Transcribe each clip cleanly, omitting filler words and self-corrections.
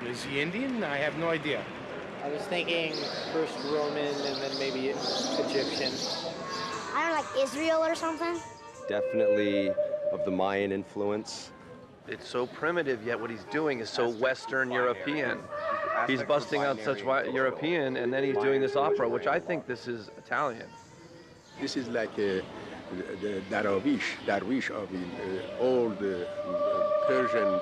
Is he Indian? I have no idea. I was thinking first Roman and then maybe Egyptian. I don't know, like Israel or something? Definitely of the Mayan influence. It's so primitive, yet what he's doing is so Western European. He's busting out such European, and then he's doing this opera, which I think this is Italian. This is like the Darwish of the old Persian.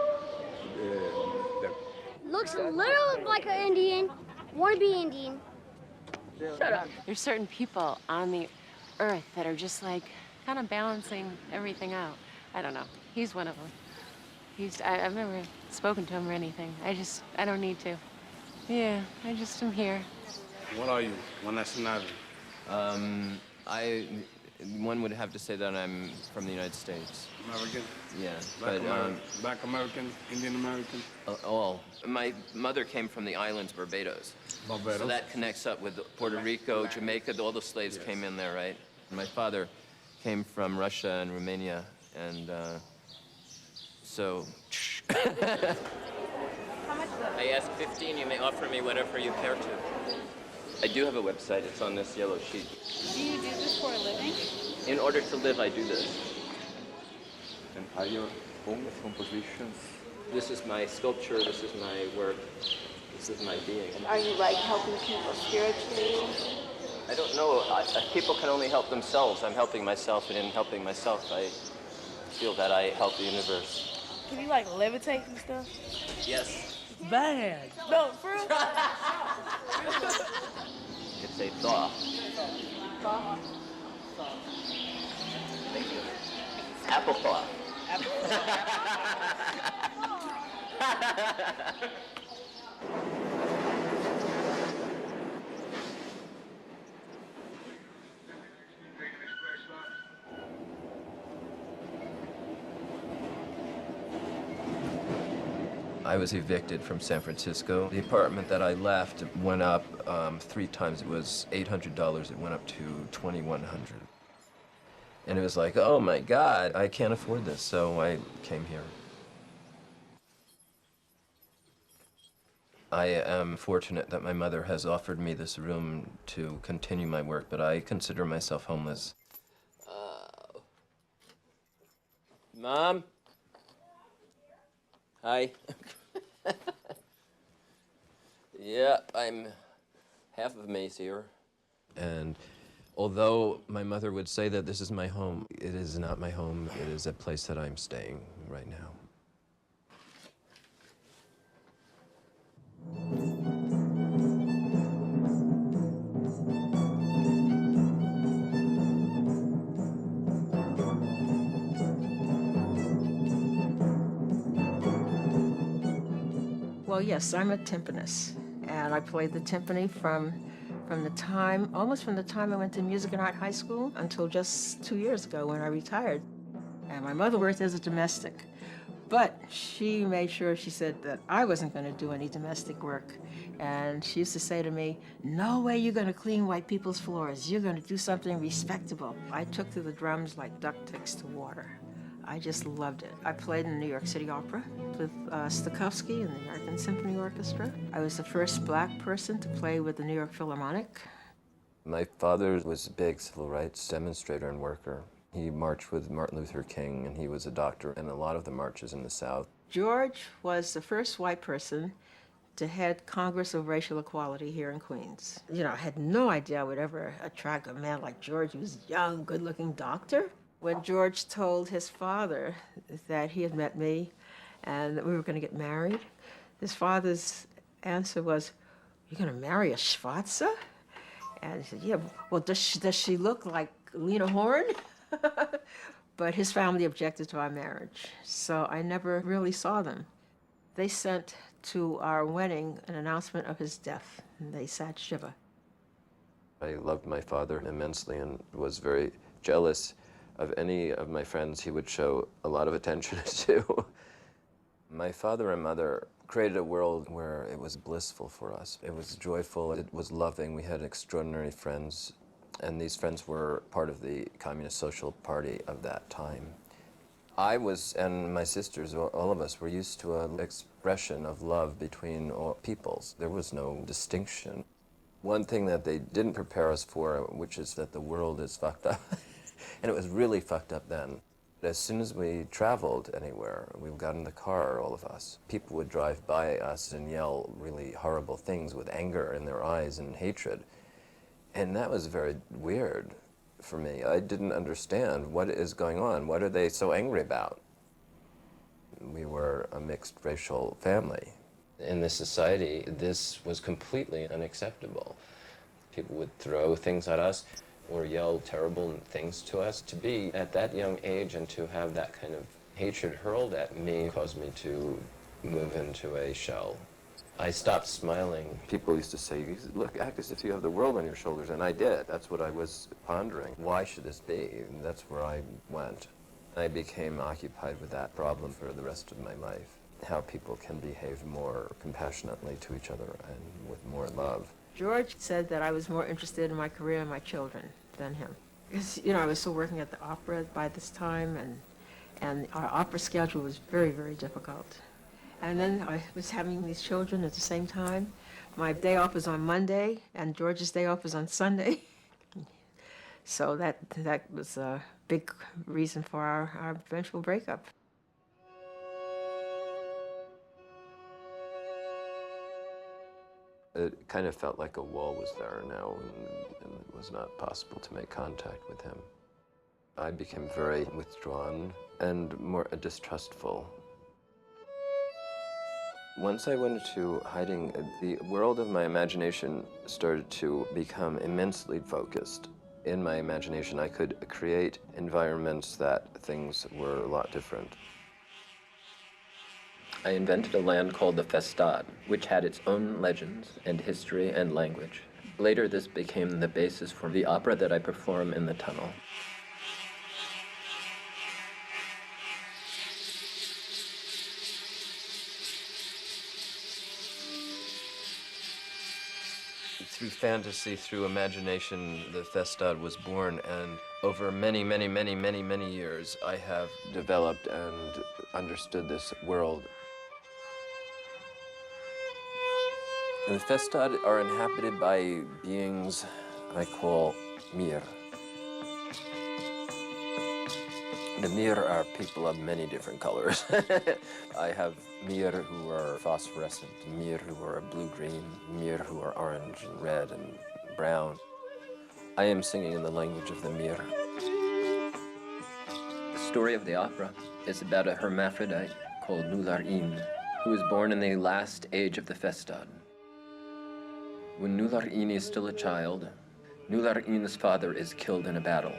Looks a little like an Indian. Want to be Indian. Shut up. There's certain people on the earth that are just like kind of balancing everything out. I don't know. He's one of them. I've never spoken to him or anything. I don't need to. Yeah, I just am here. What are you? What nationality? One would have to say that I'm from the United States. American? Yeah, Black American, Indian American? all. My mother came from the islands, Barbados. Barbados. So that connects up with Puerto Rico, Jamaica. All the slaves came in there, right? My father came from Russia and Romania, and so. I ask 15, you may offer me whatever you care to. I do have a website. It's on this yellow sheet. Do you do this for a living? In order to live, I do this. And are your own compositions? This is my sculpture. This is my work. This is my being. Are you like helping people spiritually? I don't know. People can only help themselves. I'm helping myself, and in helping myself, I feel that I help the universe. Can you like levitate and stuff? Yes. Bad. No, for real? It's a thought. Thank you. Apple thought. I was evicted from San Francisco. The apartment that I left went up 3 times. It was $800. It went up to $2,100. And it was like, oh my God, I can't afford this. So I came here. I am fortunate that my mother has offered me this room to continue my work, but I consider myself homeless. Mom? Hi. Yeah, I'm half of me's here. And although my mother would say that this is my home, it is not my home. It is a place that I'm staying right now. Well, yes, I'm a timpanist, and I played the timpani almost from the time I went to Music and Art High School until just 2 years ago when I retired. And my mother worked as a domestic, but she made sure, she said that I wasn't going to do any domestic work. And she used to say to me, no way you're going to clean white people's floors. You're going to do something respectable. I took to the drums like duck takes to water. I just loved it. I played in the New York City Opera with Stokowski and the American Symphony Orchestra. I was the first black person to play with the New York Philharmonic. My father was a big civil rights demonstrator and worker. He marched with Martin Luther King, and he was a doctor in a lot of the marches in the South. George was the first white person to head Congress of Racial Equality here in Queens. You know, I had no idea I would ever attract a man like George, who was a young, good-looking doctor. When George told his father that he had met me and that we were going to get married, his father's answer was, you're going to marry a Schwarzer? And he said, yeah, well, does she look like Lena Horne? But his family objected to our marriage, so I never really saw them. They sent to our wedding an announcement of his death, and they sat shiva. I loved my father immensely and was very jealous of any of my friends he would show a lot of attention to. My father and mother created a world where it was blissful for us. It was joyful, it was loving. We had extraordinary friends, and these friends were part of the Communist Social Party of that time. I was, and my sisters, all of us, were used to an expression of love between all peoples. There was no distinction. One thing that they didn't prepare us for, which is that the world is fucked up. And it was really fucked up then. As soon as we traveled anywhere, we got in the car, all of us, people would drive by us and yell really horrible things with anger in their eyes and hatred. And that was very weird for me. I didn't understand what is going on. What are they so angry about? We were a mixed racial family. In this society, this was completely unacceptable. People would throw things at us or yell terrible things to us. To be at that young age and to have that kind of hatred hurled at me caused me to move into a shell. I stopped smiling. People used to say, look, act as if you have the world on your shoulders, and I did. That's what I was pondering. Why should this be? And that's where I went. I became occupied with that problem for the rest of my life, how people can behave more compassionately to each other and with more love. George said that I was more interested in my career and my children than him. Because, you know, I was still working at the opera by this time, and our opera schedule was very, very difficult. And then I was having these children at the same time. My day off was on Monday, and George's day off was on Sunday. So that was a big reason for our eventual breakup. It kind of felt like a wall was there now, and it was not possible to make contact with him. I became very withdrawn and more distrustful. Once I went into hiding, the world of my imagination started to become immensely focused. In my imagination, I could create environments that things were a lot different. I invented a land called the Festad, which had its own legends and history and language. Later, this became the basis for the opera that I perform in the tunnel. Through fantasy, through imagination, the Festad was born, and over many, many, many, many, many years, I have developed and understood this world. And the Festad are inhabited by beings I call Mir. The Mir are people of many different colors. I have Mir who are phosphorescent, Mir who are blue-green, Mir who are orange and red and brown. I am singing in the language of the Mir. The story of the opera is about a hermaphrodite called Nular-In, who was born in the last age of the Festad. When Nular-In is still a child, Nular-In's father is killed in a battle.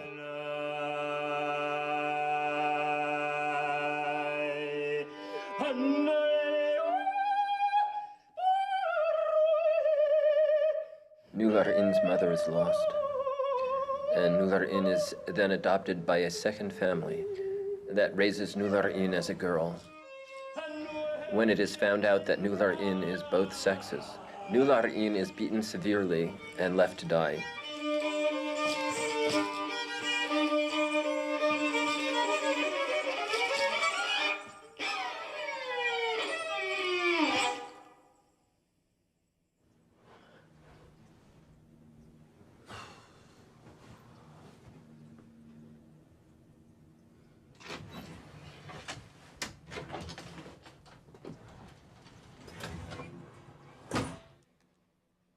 Nular-In's mother is lost, and Nular-In is then adopted by a second family that raises Nular-In as a girl. When it is found out that Nular-In is both sexes, Nular-In is beaten severely and left to die.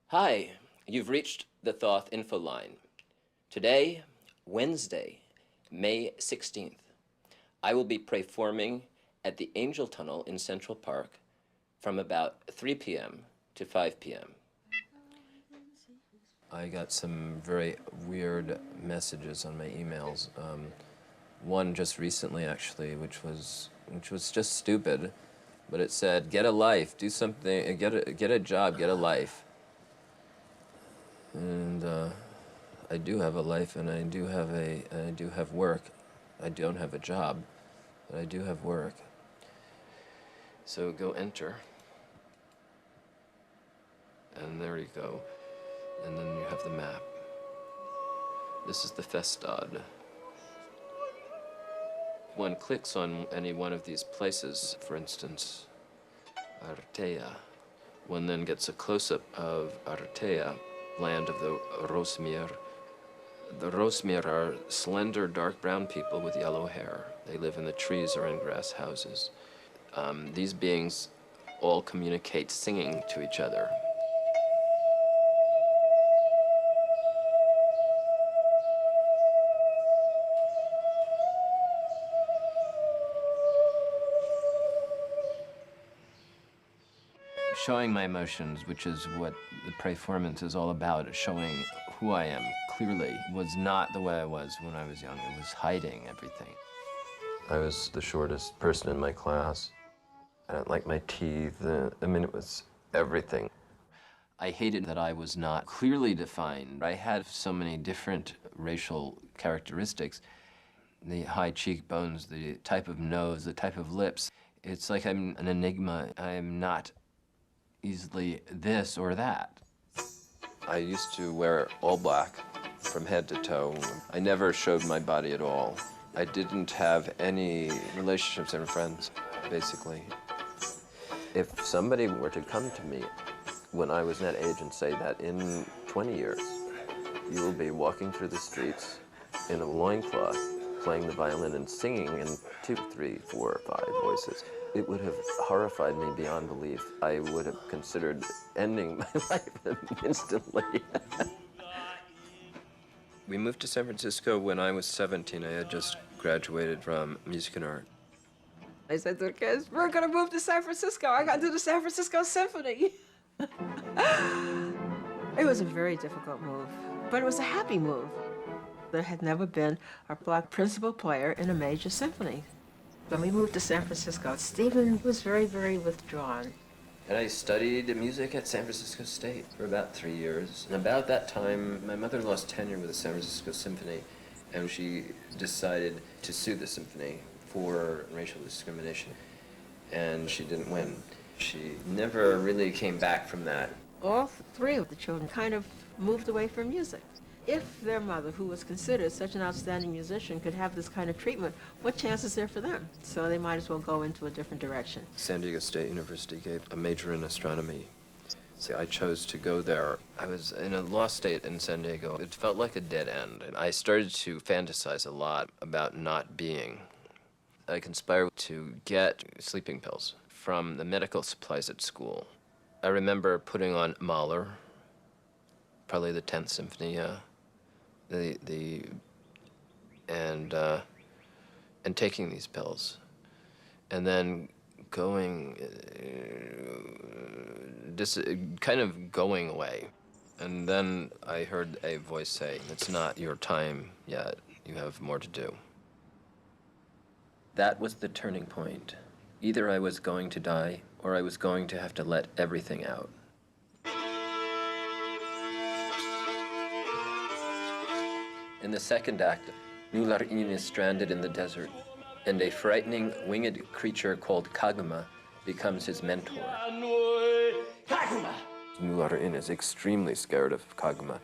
Hi, you've reached the Thoth info line. Today, Wednesday, May 16th, I will be performing at the Angel Tunnel in Central Park from about 3 p.m. to 5 p.m. I got some very weird messages on my emails. One just recently, actually, which was just stupid, but it said, "Get a life, do something, get a job, get a life." And I do have a life, and I do have work. I don't have a job, but I do have work. So go enter. And there you go. And then you have the map. This is the Festad. One clicks on any one of these places, for instance, Artea. One then gets a close-up of Artea, land of the Rosmir. The Rosmir are slender, dark brown people with yellow hair. They live in the trees or in grass houses. These beings all communicate singing to each other. Showing my emotions, which is what the performance is all about, showing who I am clearly, was not the way I was when I was young. It was hiding everything. I was the shortest person in my class. I didn't like my teeth. I mean, it was everything. I hated that I was not clearly defined. I had so many different racial characteristics. The high cheekbones, the type of nose, the type of lips. It's like I'm an enigma. I'm not easily this or that. I used to wear all black from head to toe. I never showed my body at all. I didn't have any relationships or friends, basically. If somebody were to come to me when I was that age and say that in 20 years, you will be walking through the streets in a loincloth, playing the violin and singing in 2, 3, 4, 5 voices, it would have horrified me beyond belief. I would have considered ending my life instantly. We moved to San Francisco when I was 17. I had just graduated from music and art. I said to the kids, we're gonna move to San Francisco. I got to do the San Francisco Symphony. It was a very difficult move, but it was a happy move. There had never been a black principal player in a major symphony. When we moved to San Francisco, Stephen was very, very withdrawn. And I studied music at San Francisco State for about 3 years. And about that time, my mother lost tenure with the San Francisco Symphony, and she decided to sue the symphony for racial discrimination, and she didn't win. She never really came back from that. All 3 of the children kind of moved away from music. If their mother, who was considered such an outstanding musician, could have this kind of treatment, what chance is there for them? So they might as well go into a different direction. San Diego State University gave a major in astronomy. So I chose to go there. I was in a lost state in San Diego. It felt like a dead end. And I started to fantasize a lot about not being. I conspired to get sleeping pills from the medical supplies at school. I remember putting on Mahler, probably the 10th Symphony, and taking these pills, and then going, kind of going away. And then I heard a voice say, "It's not your time yet. You have more to do." That was the turning point. Either I was going to die, or I was going to have to let everything out. In the second act, Nular-In is stranded in the desert, and a frightening winged creature called Kaguma becomes his mentor. Nular-In is extremely scared of Kaguma.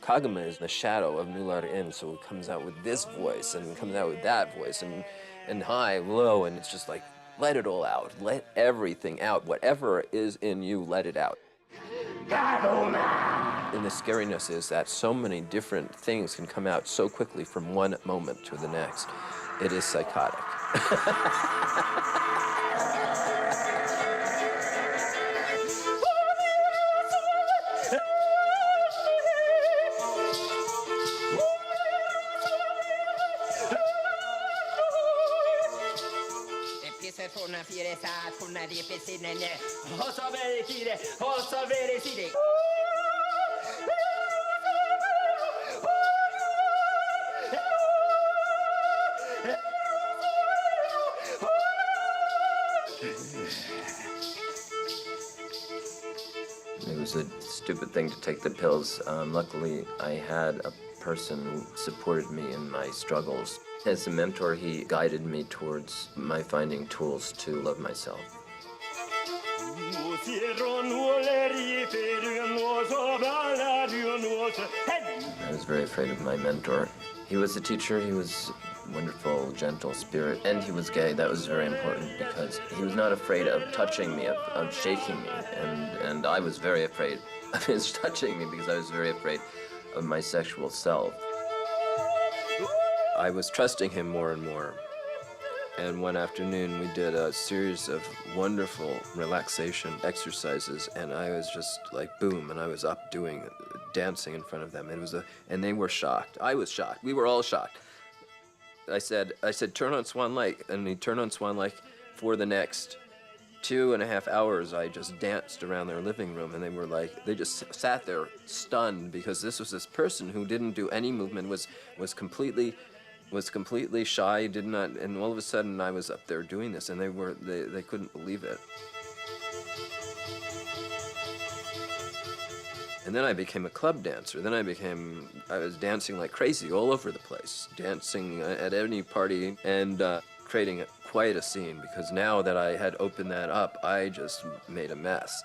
Kaguma is the shadow of Nular-In, so it comes out with this voice, and comes out with that voice, and high, low, and it's just like, let it all out. Let everything out. Whatever is in you, let it out. And the scariness is that so many different things can come out so quickly from one moment to the next. It is psychotic. It was a stupid thing to take the pills. Luckily, I had a person who supported me in my struggles. As a mentor, he guided me towards my finding tools to love myself. I was very afraid of my mentor. He was a teacher, he was a wonderful, gentle spirit, and he was gay. That was very important because he was not afraid of touching me, of shaking me, and I was very afraid of his touching me because I was very afraid of my sexual self. I was trusting him more and more. And one afternoon we did a series of wonderful relaxation exercises, and I was just like boom, and I was up dancing in front of them. And they were shocked. I was shocked. We were all shocked. I said, turn on Swan Lake, and he turned on Swan Lake. For the next 2.5 hours, I just danced around their living room, and they were like, they just sat there stunned because this was this person who didn't do any movement, was completely shy, and all of a sudden I was up there doing this, and they couldn't believe it. And then I became a club dancer. I was dancing like crazy all over the place, dancing at any party and creating quite a scene, because now that I had opened that up, I just made a mess.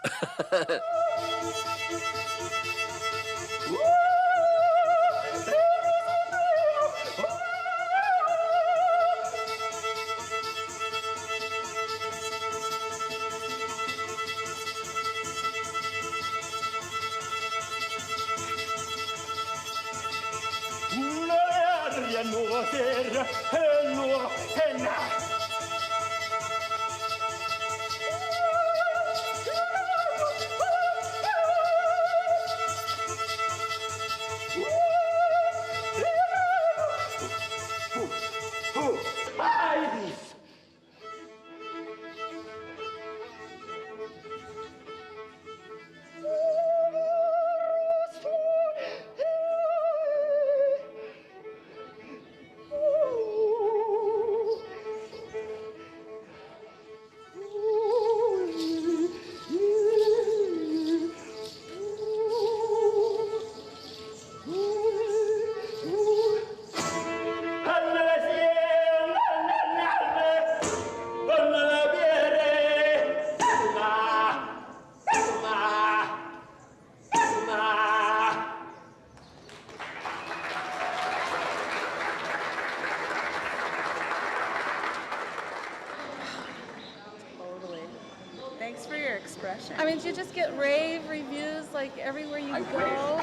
Thanks for your expression. I mean, did you just get rave reviews like everywhere you go?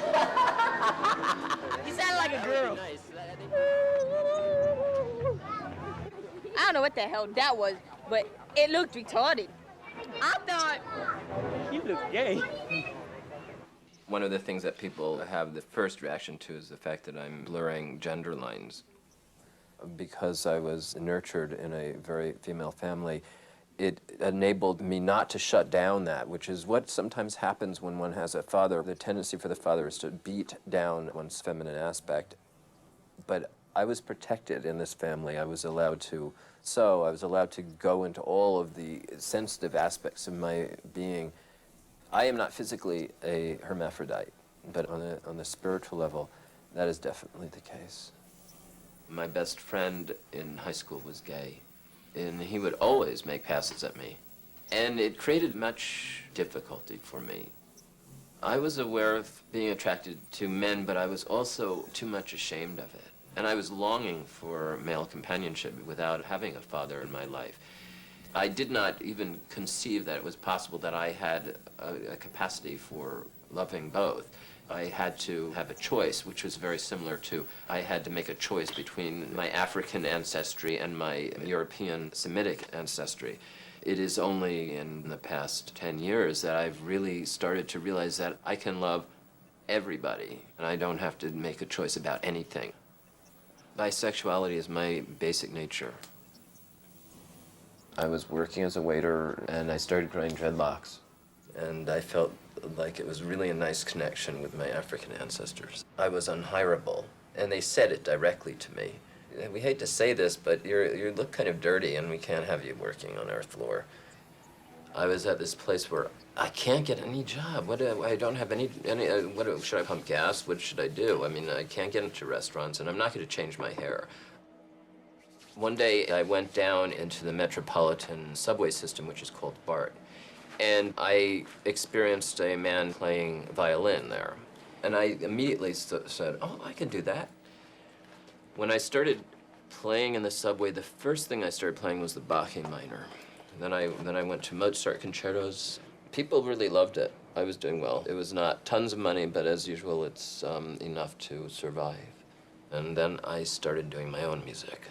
You sound like a girl. I don't know what the hell that was, but it looked retarded. I thought... You look gay. One of the things that people have the first reaction to is the fact that I'm blurring gender lines. Because I was nurtured in a very female family, it enabled me not to shut down that, which is what sometimes happens when one has a father. The tendency for the father is to beat down one's feminine aspect. But I was protected in this family. I was allowed to sew. I was allowed to go into all of the sensitive aspects of my being. I am not physically a hermaphrodite, but on the spiritual level, that is definitely the case. My best friend in high school was gay, and he would always make passes at me. And it created much difficulty for me. I was aware of being attracted to men, but I was also too much ashamed of it. And I was longing for male companionship without having a father in my life. I did not even conceive that it was possible that I had a capacity for loving both. I had to have a choice, which was very similar to, I had to make a choice between my African ancestry and my European Semitic ancestry. It is only in the past 10 years that I've really started to realize that I can love everybody, and I don't have to make a choice about anything. Bisexuality is my basic nature. I was working as a waiter, and I started growing dreadlocks. And I felt like it was really a nice connection with my African ancestors. I was unhireable, and they said it directly to me. We hate to say this, but you look kind of dirty, and we can't have you working on our floor. I was at this place where I can't get any job. I don't have any should I pump gas? What should I do? I mean, I can't get into restaurants, and I'm not going to change my hair. One day, I went down into the metropolitan subway system, which is called BART, and I experienced a man playing violin there. And I immediately said, oh, I can do that. When I started playing in the subway, the first thing I started playing was the Bach A minor. Then I went to Mozart concertos. People really loved it. I was doing well. It was not tons of money, but as usual, it's enough to survive. And then I started doing my own music.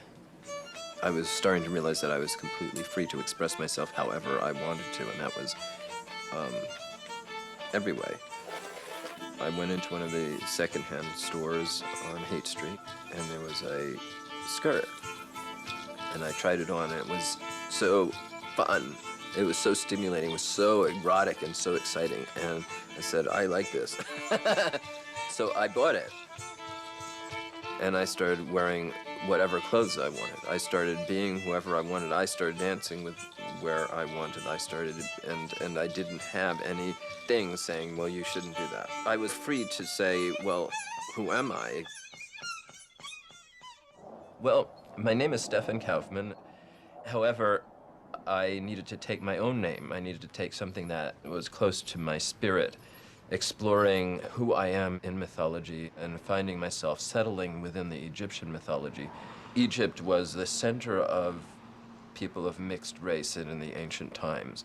I was starting to realize that I was completely free to express myself however I wanted to, and that was every way. I went into one of the secondhand stores on Haight Street, and there was a skirt. And I tried it on, and it was so fun. It was so stimulating, it was so erotic and so exciting. And I said, I like this. So I bought it. And I started wearing whatever clothes I wanted. I started being whoever I wanted. I started dancing with where I wanted. I started, and I didn't have any things saying, well, you shouldn't do that. I was free to say, well, who am I? Well, my name is Stefan Kaufman. However, I needed to take my own name. I needed to take something that was close to my spirit, exploring who I am in mythology and finding myself settling within the Egyptian mythology. Egypt was the center of people of mixed race in the ancient times.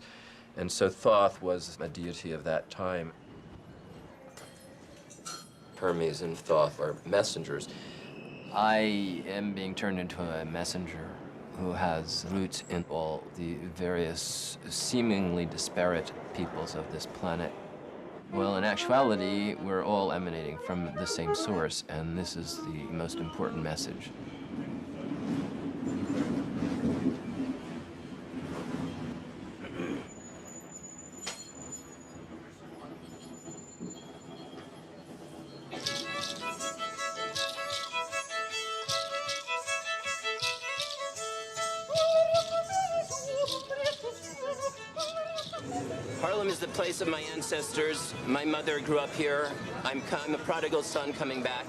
And so Thoth was a deity of that time. Hermes and Thoth are messengers. I am being turned into a messenger who has roots in all the various seemingly disparate peoples of this planet. Well, in actuality, we're all emanating from the same source, and this is the most important message. Harlem is the place of my ancestors. My mother grew up here. I'm a prodigal son coming back.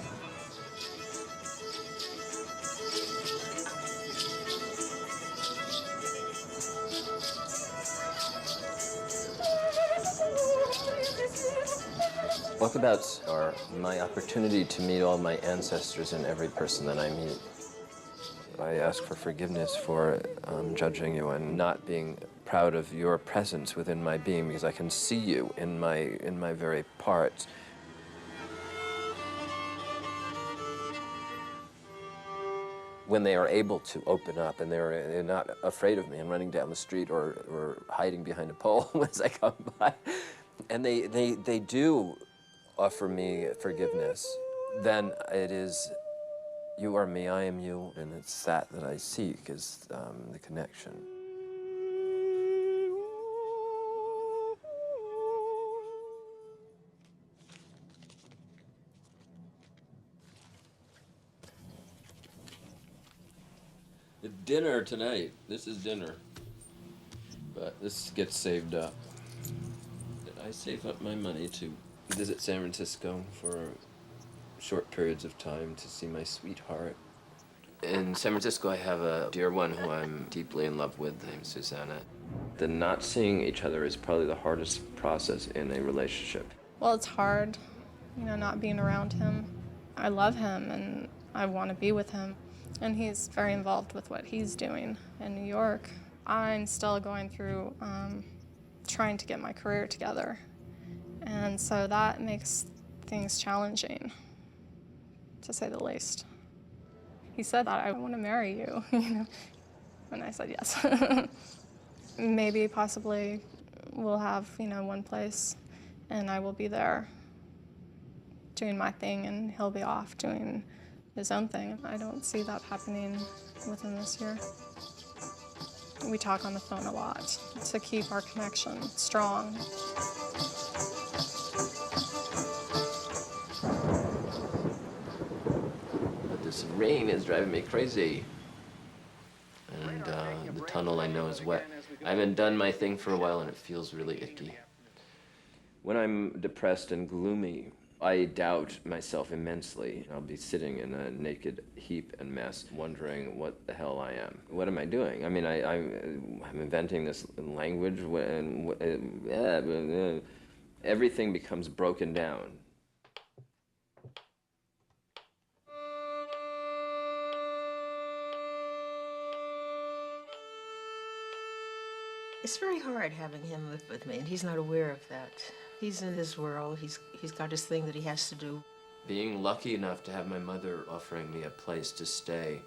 Walkabouts are my opportunity to meet all my ancestors and every person that I meet. I ask for forgiveness for judging you and not being proud of your presence within my being, because I can see you in my very parts. When they are able to open up and they're not afraid of me and running down the street or hiding behind a pole as I come by, and they do offer me forgiveness, then it is, you are me, I am you, and it's that I seek, is the connection. It's dinner tonight. This is dinner. But this gets saved up. I save up my money to visit San Francisco for short periods of time to see my sweetheart. In San Francisco, I have a dear one who I'm deeply in love with, named Susanna. The not seeing each other is probably the hardest process in a relationship. Well, it's hard, not being around him. I love him and I want to be with him. And he's very involved with what he's doing in New York. I'm still going through trying to get my career together. And so that makes things challenging, to say the least. He said that, I want to marry you, and I said yes. Maybe, possibly, we'll have, one place, and I will be there doing my thing, and he'll be off doing his own thing. I don't see that happening within this year. We talk on the phone a lot to keep our connection strong. But this rain is driving me crazy. And the tunnel I know is wet. I haven't done my thing for a while and it feels really icky. When I'm depressed and gloomy, I doubt myself immensely. I'll be sitting in a naked heap and mess, wondering what the hell I am. What am I doing? I mean, I'm inventing this language, and everything becomes broken down. It's very hard having him live with me, and he's not aware of that. He's in his world. He's got his thing that he has to do. Being lucky enough to have my mother offering me a place to stay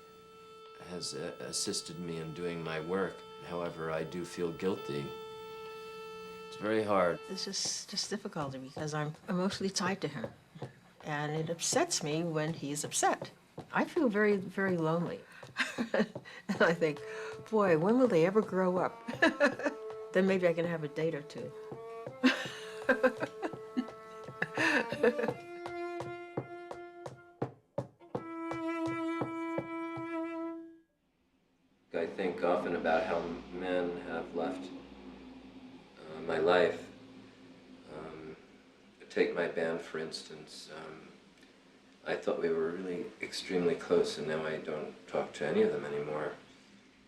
has assisted me in doing my work. However, I do feel guilty. It's very hard. It's just difficulty because I'm emotionally tied to him, and it upsets me when he's upset. I feel very, very lonely. And I think, boy, when will they ever grow up? Then maybe I can have a date or two. I think often about how men have left my life. Take my band, for instance. I thought we were really extremely close, and now I don't talk to any of them anymore.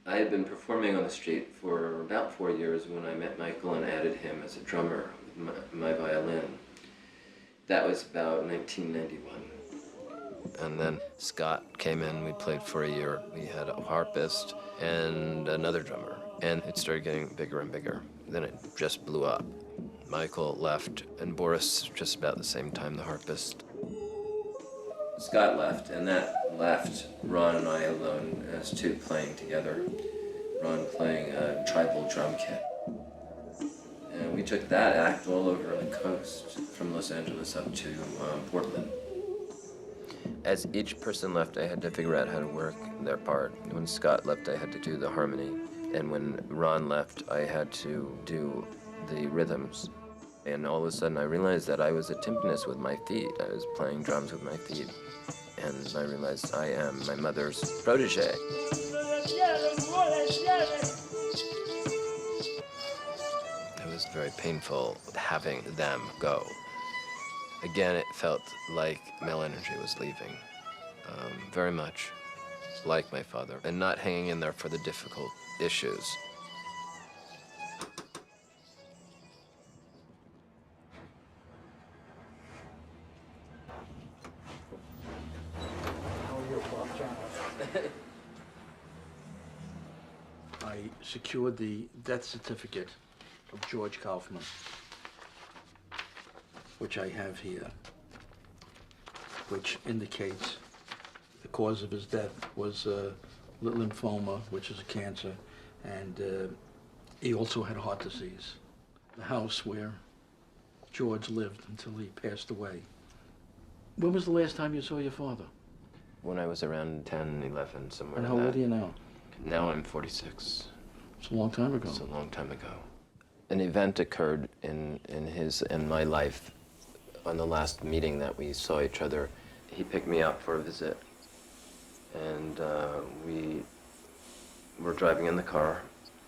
I had been performing on the street for about 4 years when I met Michael and added him as a drummer with my violin. That was about 1991. And then Scott came in, we played for a year. We had a harpist and another drummer, and it started getting bigger and bigger. Then it just blew up. Michael left, and Boris just about the same time, the harpist. Scott left, and that left Ron and I alone as two playing together. Ron playing a tribal drum kit. And we took that act all over the coast, from Los Angeles up to Portland. As each person left, I had to figure out how to work their part. When Scott left, I had to do the harmony. And when Ron left, I had to do the rhythms. And all of a sudden, I realized that I was a timpanist with my feet. I was playing drums with my feet. And I realized I am my mother's protege. It was very painful having them go. Again, it felt like male energy was leaving, very much like my father, and not hanging in there for the difficult issues. I secured the death certificate of George Kaufman, which I have here, which indicates the cause of his death was lymphoma, which is a cancer, and he also had heart disease. The house where George lived until he passed away. When was the last time you saw your father? When I was around 10, 11, somewhere. And how old are you now? Now I'm 46. It's a long time ago. It's a long time ago. An event occurred in my life on the last meeting that we saw each other. He picked me up for a visit, and we were driving in the car,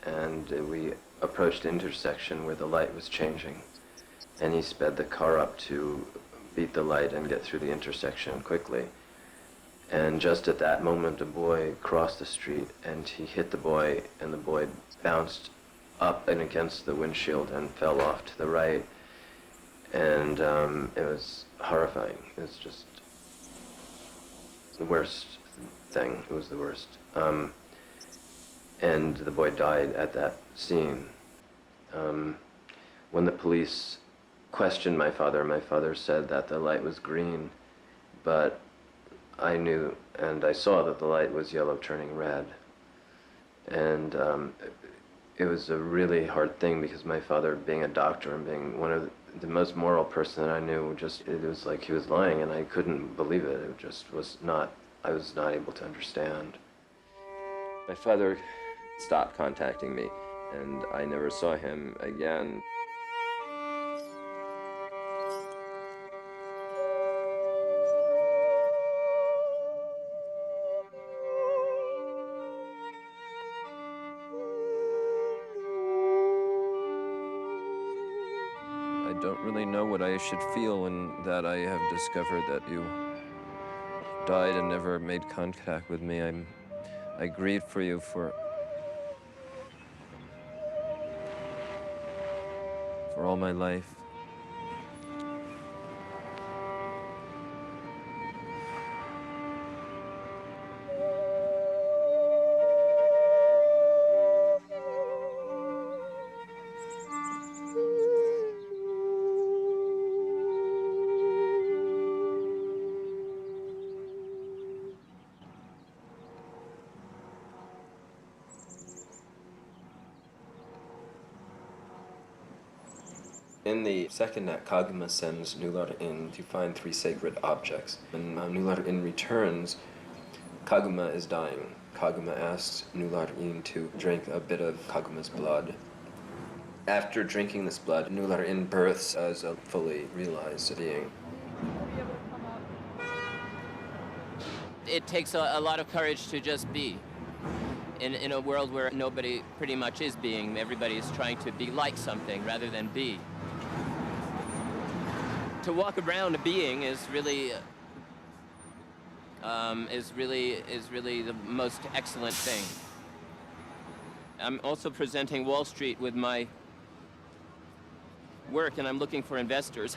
and we approached the intersection where the light was changing, and he sped the car up to beat the light and get through the intersection quickly. And just at that moment, a boy crossed the street, and he hit the boy, and the boy bounced up and against the windshield and fell off to the right. And it was horrifying. It was just the worst thing. It was the worst. And the boy died at that scene. When the police questioned my father said that the light was green, but I knew and I saw that the light was yellow turning red. And it was a really hard thing because my father, being a doctor and being one of the most moral person that I knew, it was like he was lying, and I couldn't believe it. It just was not, I was not able to understand. My father stopped contacting me, and I never saw him again. I don't really know what I should feel in that I have discovered that you died and never made contact with me. I grieve for you for all my life. In the second act, Kaguma sends Nular in to find 3 sacred objects. When Nular in returns, Kaguma is dying. Kaguma asks Nular in to drink a bit of Kaguma's blood. After drinking this blood, Nular in births as a fully realized being. It takes a lot of courage to just be. in a world where nobody pretty much is being. Everybody is trying to be like something rather than be. To walk around a being is really the most excellent thing. I'm also presenting Wall Street with my work, and I'm looking for investors.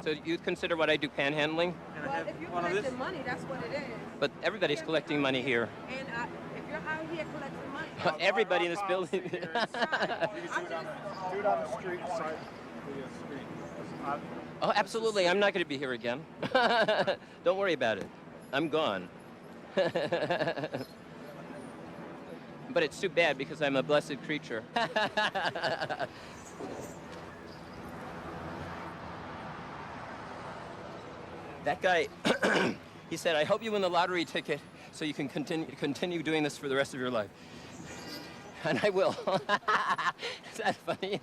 So you consider what I do panhandling? Well, if you're collecting money, that's what it is. But everybody's collecting money here. And if you're out here collecting money... Everybody in this building. Do it on the street, side the street. Oh, absolutely. I'm not going to be here again. Don't worry about it. I'm gone. But it's too bad because I'm a blessed creature. That guy, he said, I hope you win the lottery ticket so you can continue doing this for the rest of your life. And I will. Is that funny?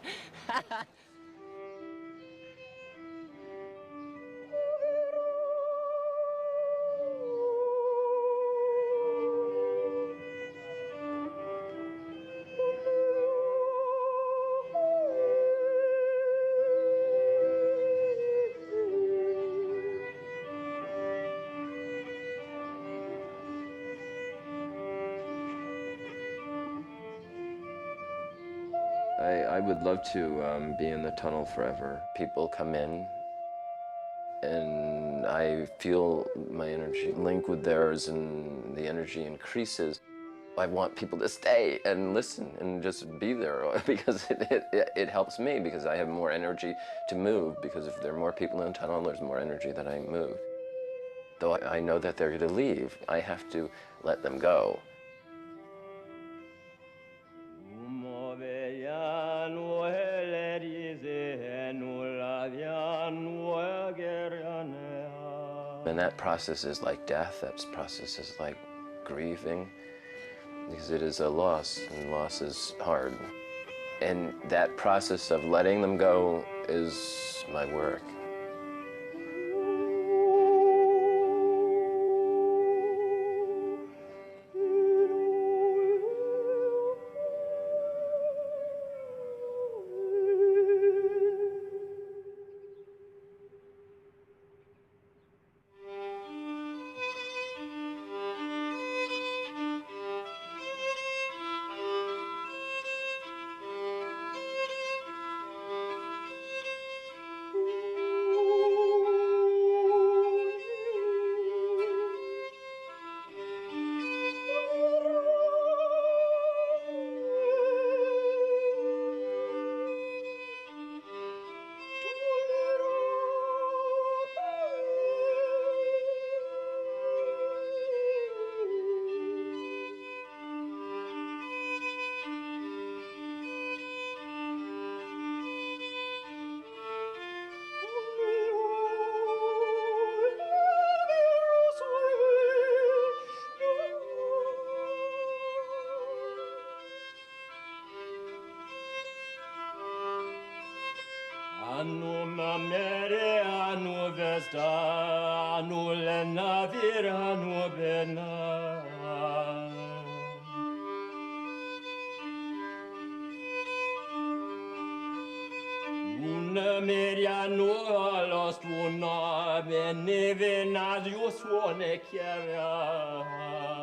I would love to be in the tunnel forever. People come in and I feel my energy link with theirs and the energy increases. I want people to stay and listen and just be there because it helps me because I have more energy to move because if there are more people in the tunnel, there's more energy that I move. Though I know that they're going to leave, I have to let them go. And that process is like death, that process is like grieving, because it is a loss, and loss is hard. And that process of letting them go is my work. Anu mamere, anu vesta, anu lenavir, anu bena. Una meriano lost una, bene venazio suone chiara.